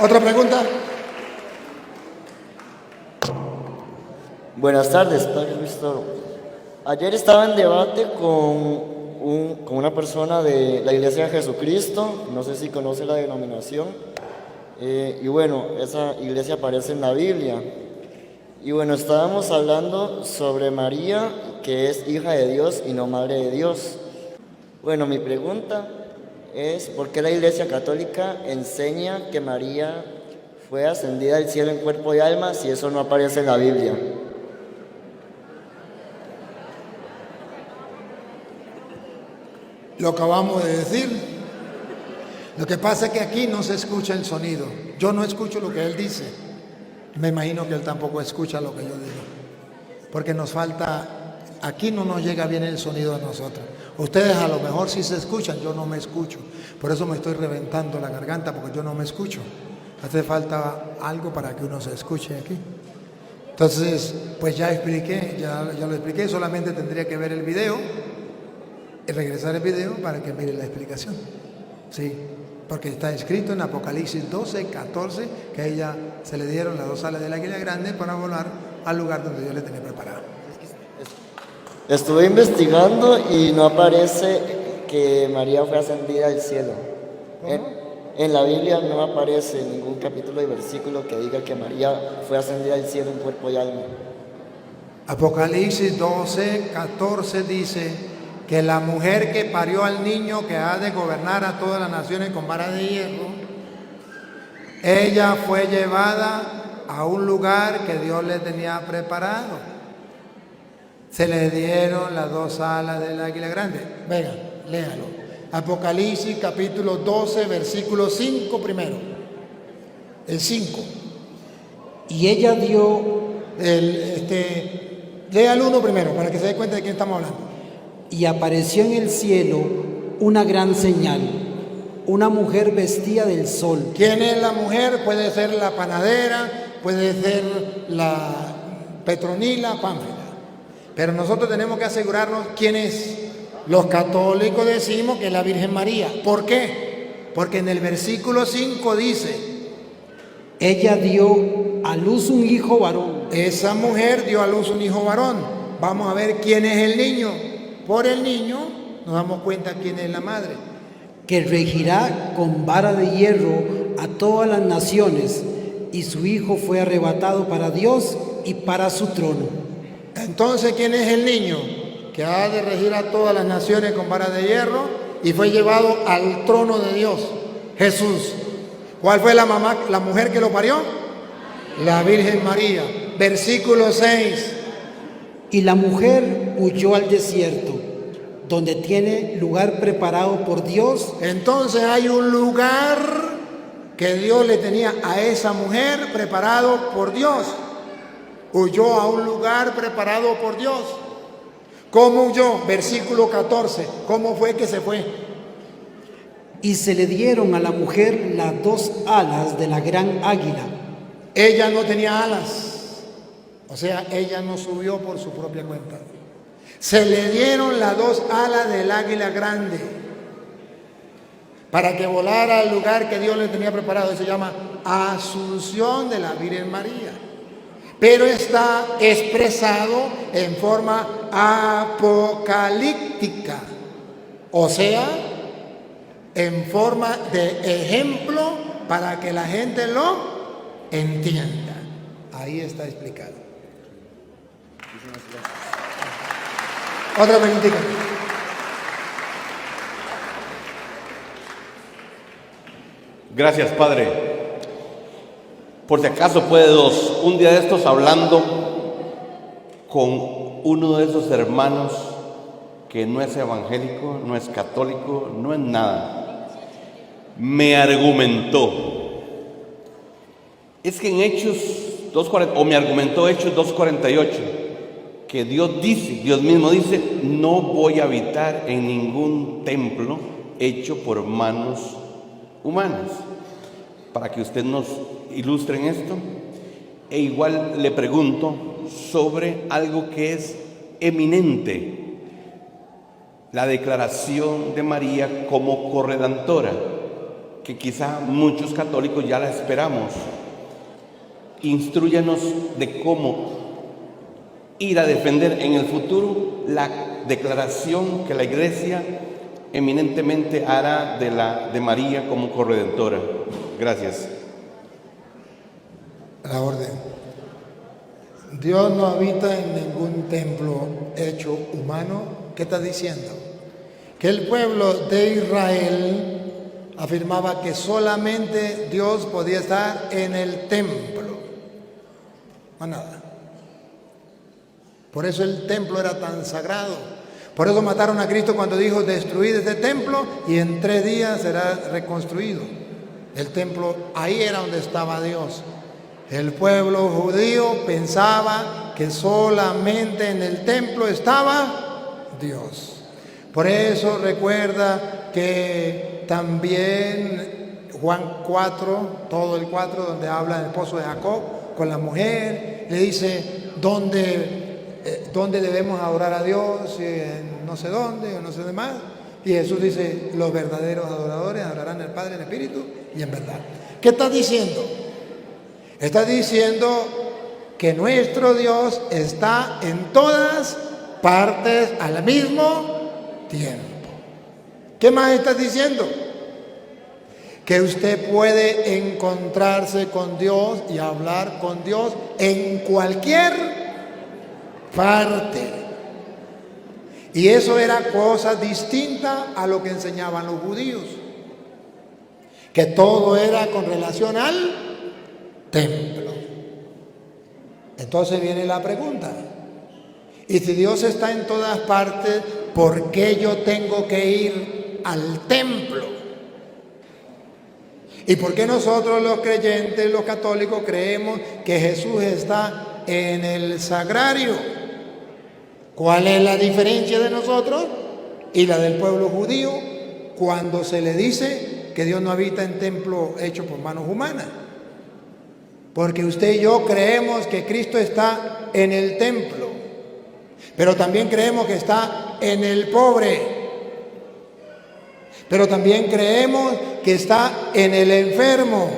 ¿Otra pregunta? Buenas tardes, Padre Luis Toro. Ayer estaba en debate con una persona de la Iglesia de Jesucristo, no sé si conoce la denominación, y bueno, esa iglesia aparece en la Biblia. Y bueno, estábamos hablando sobre María, que es hija de Dios y no madre de Dios. Bueno, mi pregunta es, ¿por qué la Iglesia Católica enseña que María fue ascendida al cielo en cuerpo y alma si eso no aparece en la Biblia? Lo acabamos de decir. Lo que pasa es que aquí no se escucha el sonido. Yo no escucho lo que él dice. Me imagino que él tampoco escucha lo que yo digo. Porque nos falta, aquí no nos llega bien el sonido a nosotros. Ustedes a lo mejor sí se escuchan, yo no me escucho. Por eso me estoy reventando la garganta, porque yo no me escucho. Hace falta algo para que uno se escuche aquí. Entonces, pues ya expliqué, ya lo expliqué, solamente tendría que ver el video y regresar el video para que mire la explicación. Sí, porque está escrito en Apocalipsis 12, 14, que a ella se le dieron las 2 alas del águila grande para volar al lugar donde Dios le tenía preparado. Estuve investigando y no aparece que María fue ascendida al cielo. En la Biblia no aparece ningún capítulo y versículo que diga que María fue ascendida al cielo en cuerpo y alma. Apocalipsis 12, 14 dice que la mujer que parió al niño que ha de gobernar a todas las naciones con vara de hierro, ella fue llevada a un lugar que Dios le tenía preparado. Se le dieron las 2 alas del águila grande. Venga, léalo. Apocalipsis capítulo 12, versículo 5 primero. El 5. Y ella dio, Lea el 1 primero para que se dé cuenta de quién estamos hablando. y apareció en el cielo una gran señal, una mujer vestida del sol. ¿Quién es la mujer? Puede ser la panadera, puede ser la Petronila, Pánfila. Pero nosotros tenemos que asegurarnos quién es. Los católicos decimos que es la Virgen María. ¿Por qué? Porque en el versículo 5 dice, Ella dio a luz un hijo varón. esa mujer dio a luz un hijo varón. Vamos a ver quién es el niño. Por el niño nos damos cuenta quién es la madre. Que regirá con vara de hierro a todas las naciones, y su hijo fue arrebatado para Dios y para su trono. Entonces, ¿quién es el niño? Que ha de regir a todas las naciones con vara de hierro y fue llevado al trono de Dios, Jesús. ¿Cuál fue la mujer que lo parió? La Virgen María. Versículo 6. Y la mujer huyó al desierto, donde tiene lugar preparado por Dios. Entonces hay un lugar que Dios le tenía a esa mujer preparado por Dios. Huyó a un lugar preparado por Dios. ¿Cómo huyó? Versículo 14. ¿Cómo fue que se fue? Y se le dieron a la mujer las 2 alas de la gran águila. Ella no tenía alas. O sea, ella no subió por su propia cuenta. Se le dieron las 2 alas del águila grande para que volara al lugar que Dios le tenía preparado. Eso se llama Asunción de la Virgen María. Pero está expresado en forma apocalíptica. O sea, en forma de ejemplo para que la gente lo entienda. Ahí está explicado. Otra preguntita. Gracias, Padre. Por si acaso puede dos. Un día de estos hablando con uno de esos hermanos que no es evangélico, no es católico, no es nada, me argumentó. Es que en Hechos 2:40, o me argumentó Hechos 2:48, que Dios dice, Dios mismo dice, no voy a habitar en ningún templo hecho por manos humanas. Para que usted nos ilustre en esto. E igual le pregunto sobre algo que es eminente, la declaración de María como corredentora, que quizá muchos católicos ya la esperamos. Instrúyanos de cómo ir a defender en el futuro la declaración que la Iglesia eminentemente hará de María como corredentora. Gracias. La orden. Dios no habita en ningún templo hecho humano. ¿Qué está diciendo? Que el pueblo de Israel afirmaba que solamente Dios podía estar en el templo, más nada. Por eso el templo era tan sagrado. Por eso mataron a Cristo cuando dijo: destruid este templo y en 3 días será reconstruido. El templo, ahí era donde estaba Dios. El pueblo judío pensaba que solamente en el templo estaba Dios. Por eso recuerda que también Juan 4, todo el 4, donde habla del pozo de Jacob con la mujer, le dice dónde debemos adorar a Dios, en no sé dónde o no sé demás. Y Jesús dice: los verdaderos adoradores adorarán al Padre en espíritu y en verdad. ¿Qué está diciendo? Está diciendo que nuestro Dios está en todas partes al mismo tiempo. ¿Qué más está diciendo? Que usted puede encontrarse con Dios y hablar con Dios en cualquier parte. Y eso era cosa distinta a lo que enseñaban los judíos, que todo era con relación al templo. Entonces viene la pregunta: y si Dios está en todas partes, ¿por qué yo tengo que ir al templo? ¿Y por qué nosotros los creyentes, los católicos, creemos que Jesús está en el sagrario? ¿Cuál es la diferencia de nosotros y la del pueblo judío cuando se le dice que Dios no habita en templo hecho por manos humanas? Porque usted y yo creemos que Cristo está en el templo, pero también creemos que está en el pobre, pero también creemos que está en el enfermo,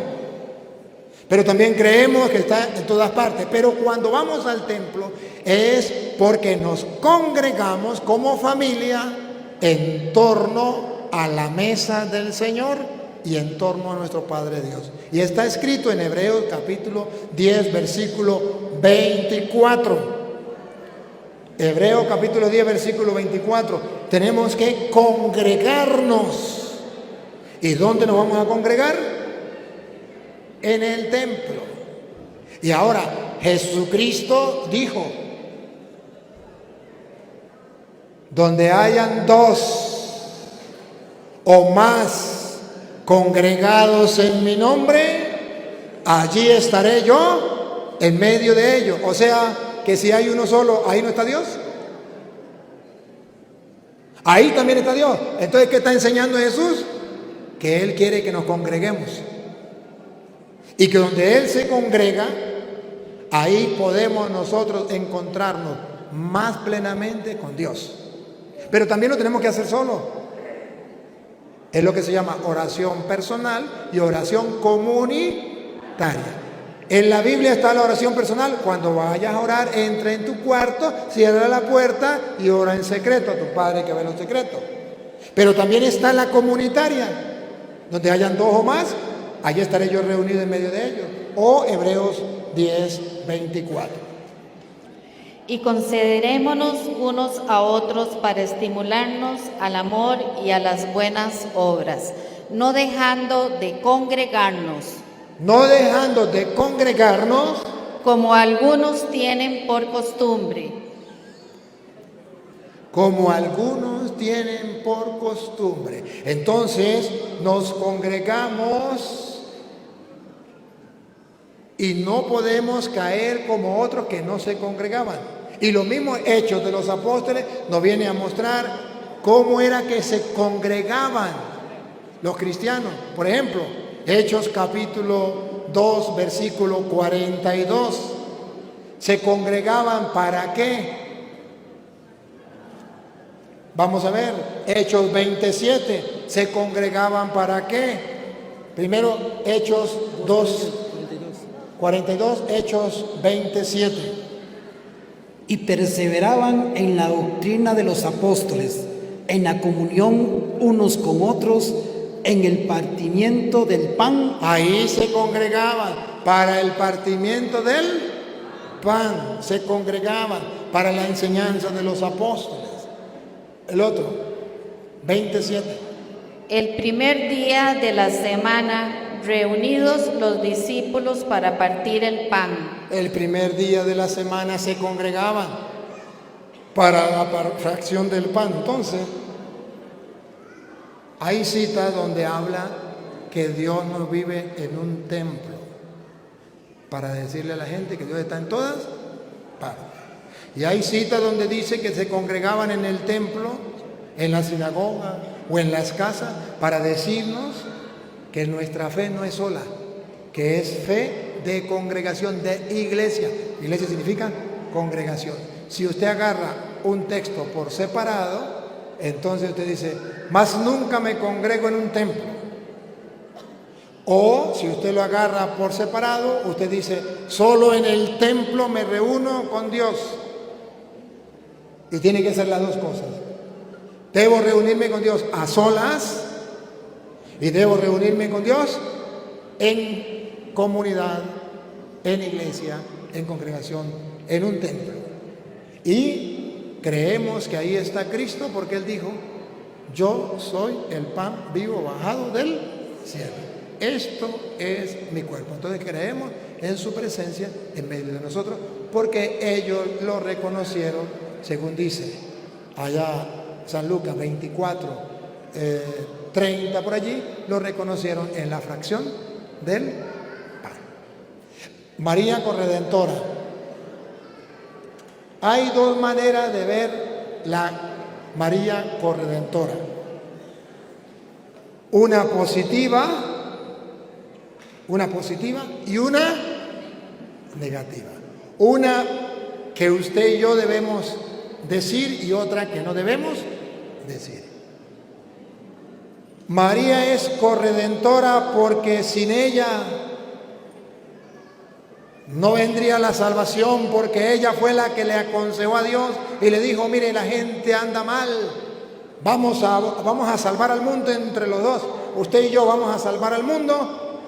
pero también creemos que está en todas partes. Pero cuando vamos al templo es porque nos congregamos como familia en torno a la mesa del Señor y en torno a nuestro Padre Dios. Y está escrito en Hebreos capítulo 10, versículo 24. Hebreos capítulo 10, versículo 24. Tenemos que congregarnos. ¿Y dónde nos vamos a congregar? En el templo. Y ahora, Jesucristo dijo: donde hayan 2 o más congregados en mi nombre, allí estaré yo en medio de ellos. O sea, que si hay uno solo, ahí no está Dios. Ahí también está Dios. Entonces, ¿qué está enseñando Jesús? Que Él quiere que nos congreguemos. Y que donde Él se congrega, ahí podemos nosotros encontrarnos más plenamente con Dios. Pero también lo tenemos que hacer solo. Es lo que se llama oración personal y oración comunitaria. En la Biblia está la oración personal. Cuando vayas a orar, entra en tu cuarto, cierra la puerta y ora en secreto a tu Padre que ve en los secretos. Pero también está la comunitaria, donde hayan 2 o más, allí estaré yo reunido en medio de ellos. O Hebreos 10, 24. Y considerémonos unos a otros para estimularnos al amor y a las buenas obras, no dejando de congregarnos. No dejando de congregarnos, como algunos tienen por costumbre. Como algunos tienen por costumbre. Entonces nos congregamos y no podemos caer como otros que no se congregaban. Y los mismos hechos de los apóstoles nos vienen a mostrar cómo era que se congregaban los cristianos. Por ejemplo, Hechos capítulo 2, versículo 42. ¿Se congregaban para qué? Vamos a ver, Hechos 27. ¿Se congregaban para qué? Primero, Hechos 2, 42, Hechos 27. Y perseveraban en la doctrina de los apóstoles, en la comunión unos con otros, en el partimiento del pan. Ahí se congregaban para el partimiento del pan, se congregaban para la enseñanza de los apóstoles. El otro, 27. El primer día de la semana, reunidos los discípulos para partir el pan. El primer día de la semana se congregaban para la fracción del pan. Entonces, hay citas donde habla que Dios no vive en un templo, para decirle a la gente que Dios está en todas partes. Y hay citas donde dice que se congregaban en el templo, en la sinagoga o en las casas, para decirnos que nuestra fe no es sola, que es fe de congregación, de iglesia. Iglesia significa congregación. Si usted agarra un texto por separado, entonces usted dice, más nunca me congrego en un templo. O si usted lo agarra por separado, usted dice, solo en el templo me reúno con Dios. Y tiene que ser las dos cosas. Debo reunirme con Dios a solas y debo reunirme con Dios en comunidad, en iglesia, en congregación, en un templo. Y creemos que ahí está Cristo porque Él dijo, yo soy el pan vivo bajado del cielo. Esto es mi cuerpo. Entonces creemos en su presencia en medio de nosotros porque ellos lo reconocieron, según dice allá San Lucas 24, 30 por allí, lo reconocieron en la fracción del pan. María corredentora. Hay dos maneras de ver la María corredentora. Una positiva y una negativa. Una que usted y yo debemos decir y otra que no debemos decir. María es corredentora porque sin ella no vendría la salvación, porque ella fue la que le aconsejó a Dios y le dijo, mire, la gente anda mal, vamos a salvar al mundo entre los dos, usted y yo vamos a salvar al mundo,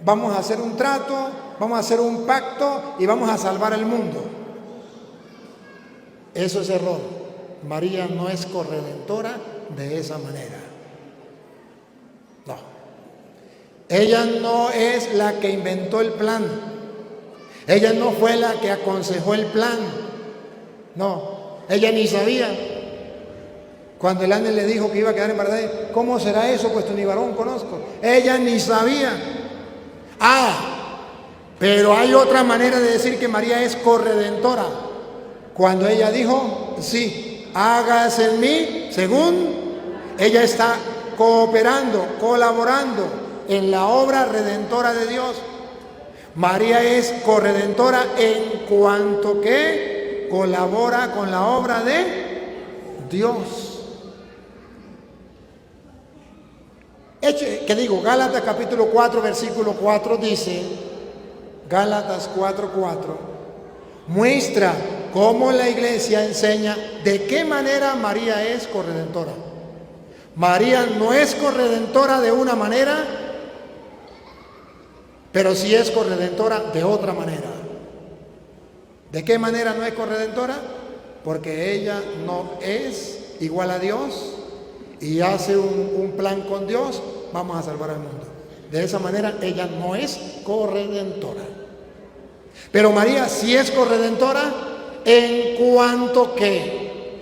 vamos a hacer un trato, vamos a hacer un pacto y vamos a salvar al mundo. Eso es error. María no es corredentora de esa manera. No. Ella no es la que inventó el plan. Ella no fue la que aconsejó el plan. No, ella ni sabía. Cuando el ángel le dijo que iba a quedar embarazada, ¿cómo será eso? Puesto ni varón conozco. Ella ni sabía. Pero hay otra manera de decir que María es corredentora. Cuando ella dijo, sí, hágase en mí según, ella está cooperando, colaborando en la obra redentora de Dios. María es corredentora en cuanto que colabora con la obra de Dios. Gálatas capítulo 4, versículo 4 dice, Gálatas 4:4, muestra cómo la iglesia enseña de qué manera María es corredentora. María no es corredentora de una manera, pero sí es corredentora de otra manera. ¿De qué manera no es corredentora? Porque ella no es igual a Dios y hace un plan con Dios, vamos a salvar al mundo. De esa manera ella no es corredentora. Pero María sí es corredentora en cuanto que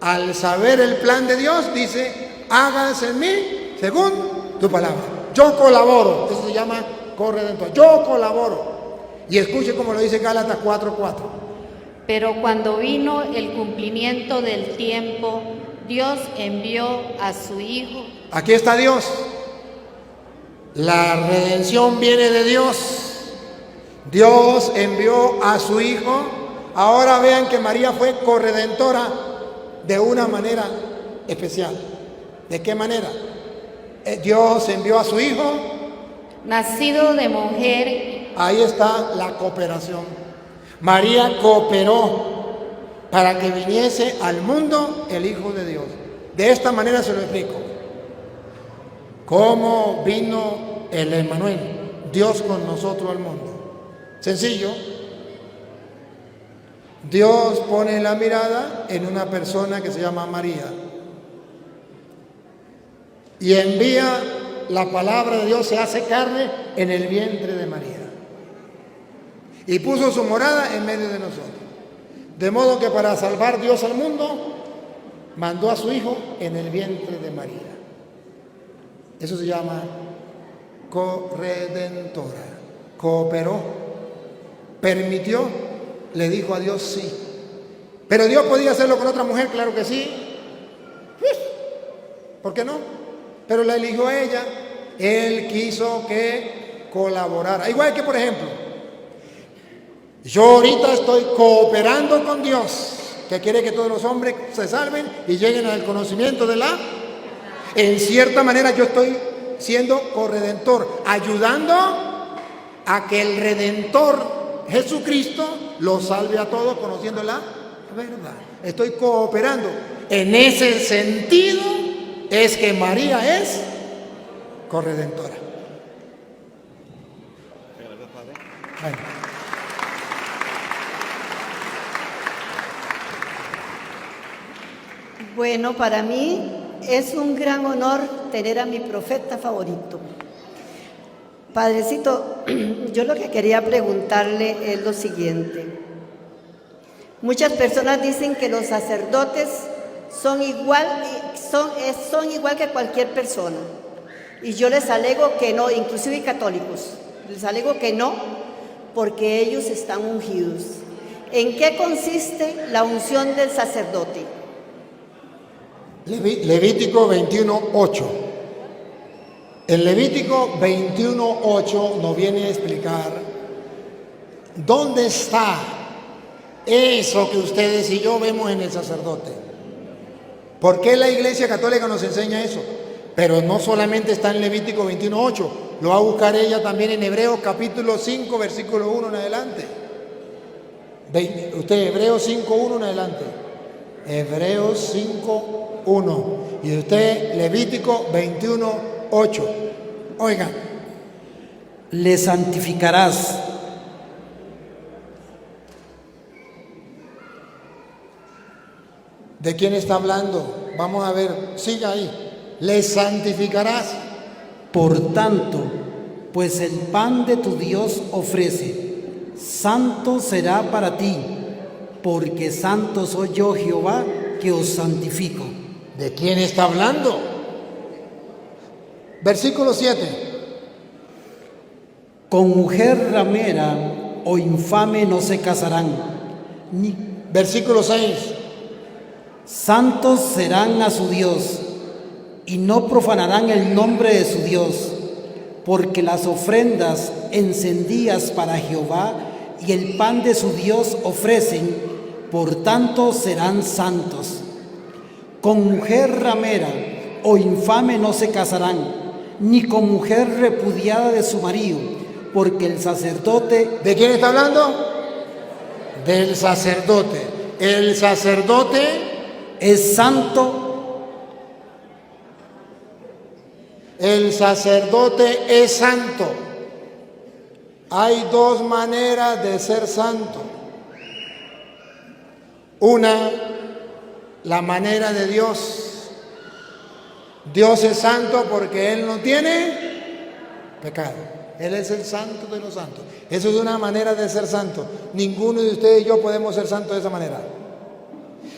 al saber el plan de Dios dice, hágase en mí según tu palabra. Yo colaboro, eso se llama corredentor. Yo colaboro. Y escuche cómo lo dice Gálatas 4:4. Pero cuando vino el cumplimiento del tiempo, Dios envió a su Hijo. Aquí está Dios. La redención viene de Dios. Dios envió a su Hijo. Ahora vean que María fue corredentora de una manera especial. ¿De qué manera? Dios envió a su Hijo nacido de mujer. Ahí está la cooperación. María cooperó para que viniese al mundo el Hijo de Dios. De esta manera se lo explico. ¿Cómo vino el Emmanuel, Dios con nosotros al mundo? Sencillo. Dios pone la mirada en una persona que se llama María y envía la palabra de Dios, se hace carne en el vientre de María y puso su morada en medio de nosotros. De modo que para salvar Dios al mundo, mandó a su Hijo en el vientre de María. Eso se llama corredentora. Cooperó, permitió, le dijo a Dios sí. Pero Dios podía hacerlo con otra mujer, claro que sí. ¿Por qué no? Pero la eligió a ella. Él quiso que colaborara. Igual que, por ejemplo, yo ahorita estoy cooperando con Dios, que quiere que todos los hombres se salven y lleguen al conocimiento de la... En cierta manera yo estoy siendo corredentor, ayudando a que el Redentor Jesucristo los salve a todos conociendo la verdad. Estoy cooperando. En ese sentido es que María es corredentora. Bueno. Bueno, para mí es un gran honor tener a mi profeta favorito. Padrecito, yo lo que quería preguntarle es lo siguiente. Muchas personas dicen que los sacerdotes son igual que cualquier persona. Y yo les alego que no, inclusive católicos. Les alego que no, porque ellos están ungidos. ¿En qué consiste la unción del sacerdote? Levítico 21:8. El Levítico 21:8 nos viene a explicar dónde está eso que ustedes y yo vemos en el sacerdote. ¿Por qué la Iglesia Católica nos enseña eso? Pero no solamente está en Levítico 21:8, lo va a buscar ella también en Hebreos capítulo 5, versículo 1 en adelante. Usted, Hebreos 5:1 en adelante. Hebreos 5:1. Y usted, Levítico 21:8. Oigan. Le santificarás. ¿De quién está hablando? Vamos a ver, siga ahí. Le santificarás. Por tanto, pues el pan de tu Dios ofrece, santo será para ti, porque santo soy yo, Jehová, que os santifico. ¿De quién está hablando? Versículo 7. Con mujer ramera o infame no se casarán, ni Versículo 6. santos serán a su Dios, y no profanarán el nombre de su Dios, porque las ofrendas encendidas para Jehová y el pan de su Dios ofrecen, por tanto serán santos. Con mujer ramera o infame no se casarán, ni con mujer repudiada de su marido, porque el sacerdote... ¿De quién está hablando? Del sacerdote. El sacerdote es santo. El sacerdote es santo. Hay dos maneras de ser santo. Una, la manera de Dios. Dios es santo porque Él no tiene pecado. Él es el santo de los santos. Eso es una manera de ser santo. Ninguno de ustedes y yo podemos ser santos de esa manera.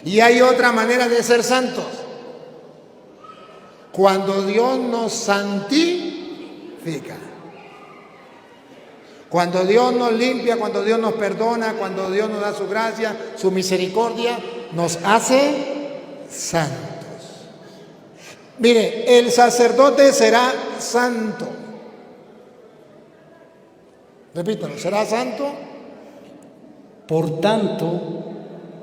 Y hay otra manera de ser santos. Cuando Dios nos santifica. Cuando Dios nos limpia, cuando Dios nos perdona, cuando Dios nos da su gracia, su misericordia, nos hace santos. Mire, el sacerdote será santo. Repítalo, ¿será santo? Por tanto,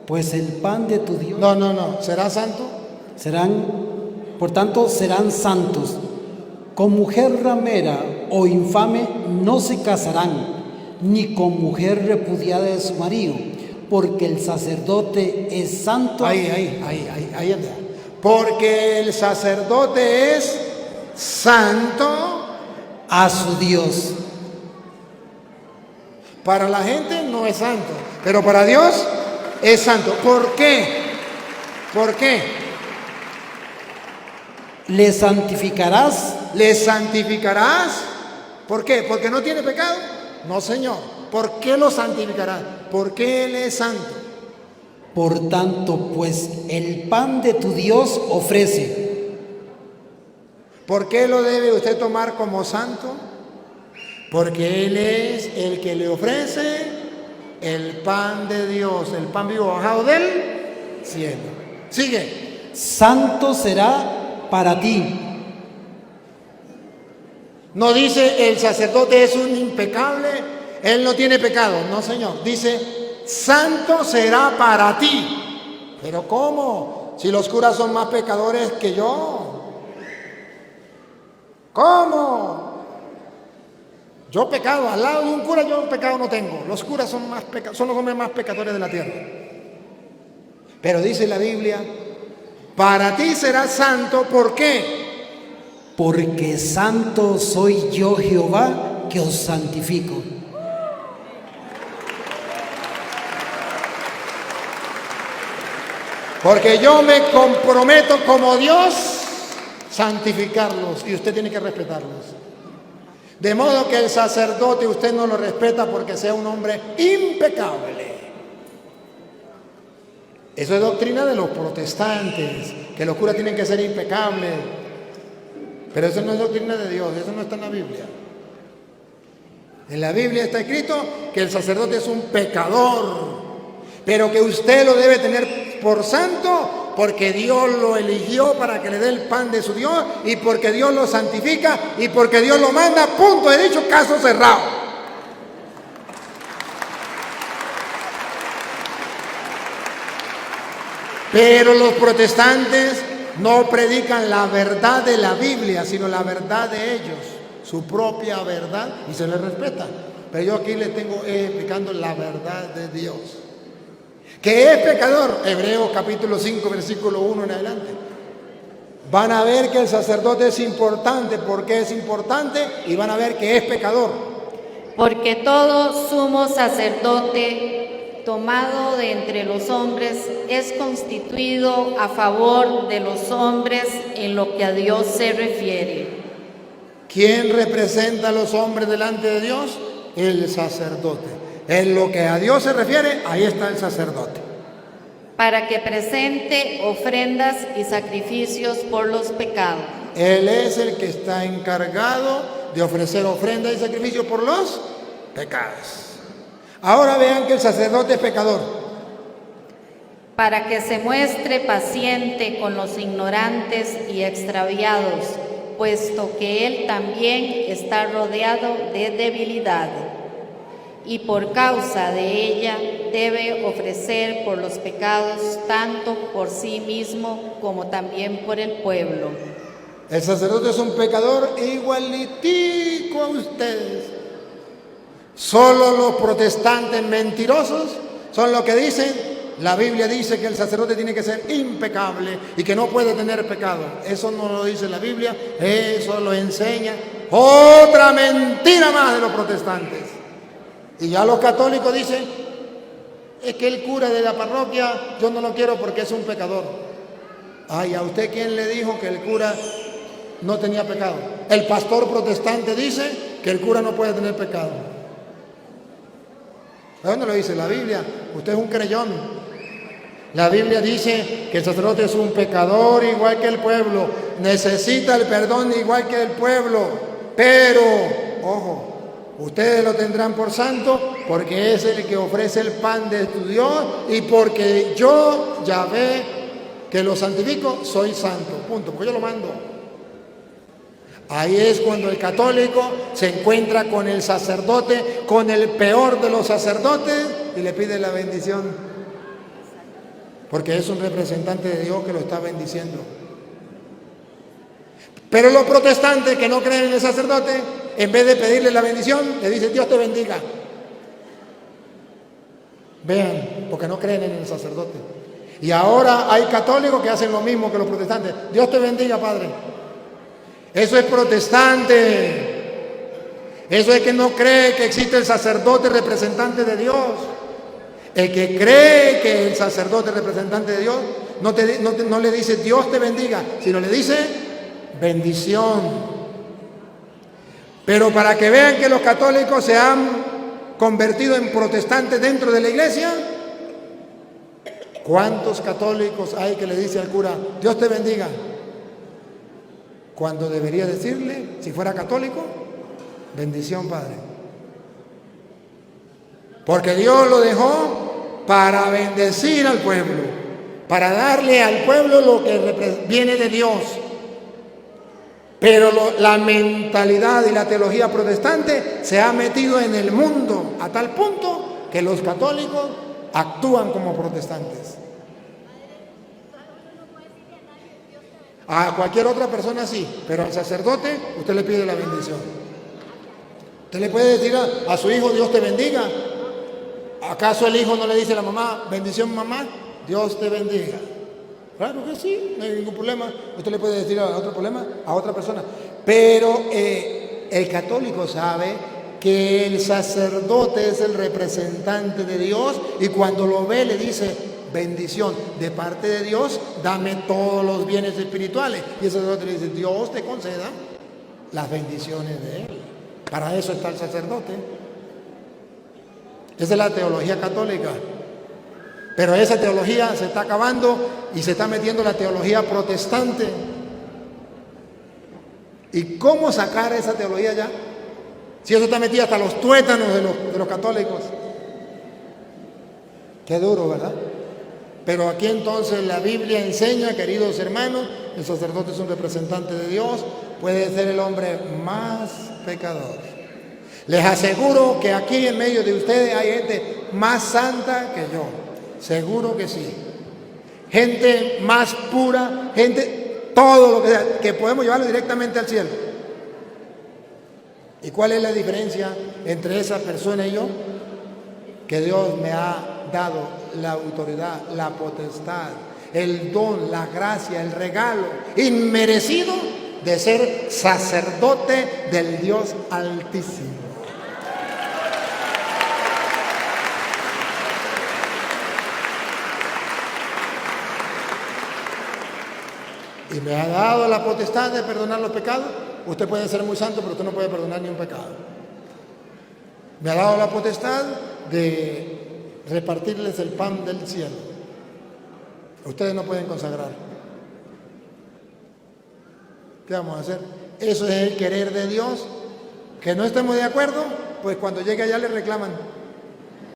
pues el pan de tu Dios... No, ¿será santo? Por tanto, serán santos. Con mujer ramera o infame no se casarán, ni con mujer repudiada de su marido, porque el sacerdote es santo. Ahí anda. Porque el sacerdote es santo A su Dios. Para la gente no es santo, pero para Dios es santo. ¿Por qué? ¿Por qué? Le santificarás. ¿Le santificarás? ¿Por qué? ¿Porque no tiene pecado? No, Señor. ¿Por qué lo santificarás? Porque Él es santo. Por tanto, pues el pan de tu Dios ofrece. ¿Por qué lo debe usted tomar como santo? Porque Él es el que le ofrece el pan de Dios, el pan vivo bajado del cielo. Sigue. Santo será para ti. No dice el sacerdote es un impecable, él no tiene pecado. No, Señor. Dice, santo será para ti. ¿Pero cómo? Si los curas son más pecadores que yo. ¿Cómo? Yo pecado, al lado de un cura yo pecado no tengo. Los curas son son los hombres más pecadores de la tierra. Pero dice la Biblia, para ti será santo, ¿por qué? Porque santo soy yo, Jehová, que os santifico. Porque yo me comprometo como Dios santificarlos y usted tiene que respetarlos. De modo que el sacerdote usted no lo respeta porque sea un hombre impecable. Eso es doctrina de los protestantes, que los curas tienen que ser impecables. Pero eso no es doctrina de Dios, eso no está en la Biblia. En la Biblia está escrito que el sacerdote es un pecador, pero que usted lo debe tener por santo porque Dios lo eligió para que le dé el pan de su Dios y porque Dios lo santifica y porque Dios lo manda. Punto, he dicho, caso cerrado. Pero los protestantes no predican la verdad de la Biblia, sino la verdad de ellos, su propia verdad, y se les respeta. Pero yo aquí les tengo explicando la verdad de Dios. ¿Qué es pecador? Hebreos capítulo 5, versículo 1 en adelante. Van a ver que el sacerdote es importante, porque es importante, y van a ver que es pecador. Porque todo sumo sacerdote tomado de entre los hombres es constituido a favor de los hombres en lo que a Dios se refiere. ¿Quién representa a los hombres delante de Dios? El sacerdote. En lo que a Dios se refiere, ahí está el sacerdote. Para que presente ofrendas y sacrificios por los pecados. Él es el que está encargado de ofrecer ofrendas y sacrificios por los pecados. Ahora vean que el sacerdote es pecador. Para que se muestre paciente con los ignorantes y extraviados, puesto que él también está rodeado de debilidad. Y por causa de ella debe ofrecer por los pecados tanto por sí mismo como también por el pueblo. El sacerdote es un pecador igualitico a ustedes. Solo los protestantes mentirosos son los que dicen, la Biblia dice que el sacerdote tiene que ser impecable y que no puede tener pecado. Eso no lo dice la Biblia, eso lo enseña otra mentira más de los protestantes. Y ya los católicos dicen, es que el cura de la parroquia yo no lo quiero porque es un pecador. Ay, ¿a usted quién le dijo que el cura no tenía pecado? El pastor protestante dice que el cura no puede tener pecado. ¿De dónde lo dice la Biblia? Usted es un creyón. La Biblia dice que el sacerdote es un pecador igual que el pueblo, necesita el perdón igual que el pueblo, pero, ojo, ustedes lo tendrán por santo porque es el que ofrece el pan de tu Dios y porque yo, Yahvé, que lo santifico, soy santo, punto, porque yo lo mando. Ahí es cuando el católico se encuentra con el sacerdote, con el peor de los sacerdotes y le pide la bendición, porque es un representante de Dios que lo está bendiciendo. Pero los protestantes que no creen en el sacerdote, en vez de pedirle la bendición, le dice Dios te bendiga. Vean, porque no creen en el sacerdote. Y ahora hay católicos que hacen lo mismo que los protestantes. Dios te bendiga, Padre. Eso es protestante. Eso es que no cree que existe el sacerdote representante de Dios. El que cree que el sacerdote representante de Dios no le dice Dios te bendiga, sino le dice bendición. Pero para que vean que los católicos se han convertido en protestantes dentro de la iglesia, ¿cuántos católicos hay que le dice al cura Dios te bendiga? Cuando debería decirle, si fuera católico, bendición, Padre. Porque Dios lo dejó para bendecir al pueblo, para darle al pueblo lo que viene de Dios. Pero la mentalidad y la teología protestante se ha metido en el mundo a tal punto que los católicos actúan como protestantes. A cualquier otra persona sí, pero al sacerdote usted le pide la bendición. Usted le puede decir a su hijo Dios te bendiga. ¿Acaso el hijo no le dice a la mamá bendición mamá? Dios te bendiga. Claro que sí, no hay ningún problema. Usted le puede decir a otra persona. Pero el católico sabe que el sacerdote es el representante de Dios y cuando lo ve le dice bendición de parte de Dios, dame todos los bienes espirituales. Y el sacerdote le dice Dios te conceda las bendiciones de él. Para eso está el sacerdote. Esa es la teología católica. Pero esa teología se está acabando y se está metiendo la teología protestante. ¿Y cómo sacar esa teología ya? Si eso está metido hasta los tuétanos de los católicos. Qué duro, ¿verdad? Pero aquí entonces la Biblia enseña, queridos hermanos, el sacerdote es un representante de Dios, puede ser el hombre más pecador. Les aseguro que aquí en medio de ustedes hay gente más santa que yo. Seguro que sí. Gente más pura, gente, todo lo que sea, que podemos llevarlo directamente al cielo. ¿Y cuál es la diferencia entre esa persona y yo? Que Dios me ha dado la autoridad, la potestad, el don, la gracia, el regalo inmerecido de ser sacerdote del Dios Altísimo. Y me ha dado la potestad de perdonar los pecados. Usted puede ser muy santo, pero usted no puede perdonar ni un pecado. Me ha dado la potestad de repartirles el pan del cielo. Ustedes no pueden consagrar. ¿Qué vamos a hacer? Eso es el querer de Dios. Que no estemos de acuerdo, pues cuando llegue allá le reclaman.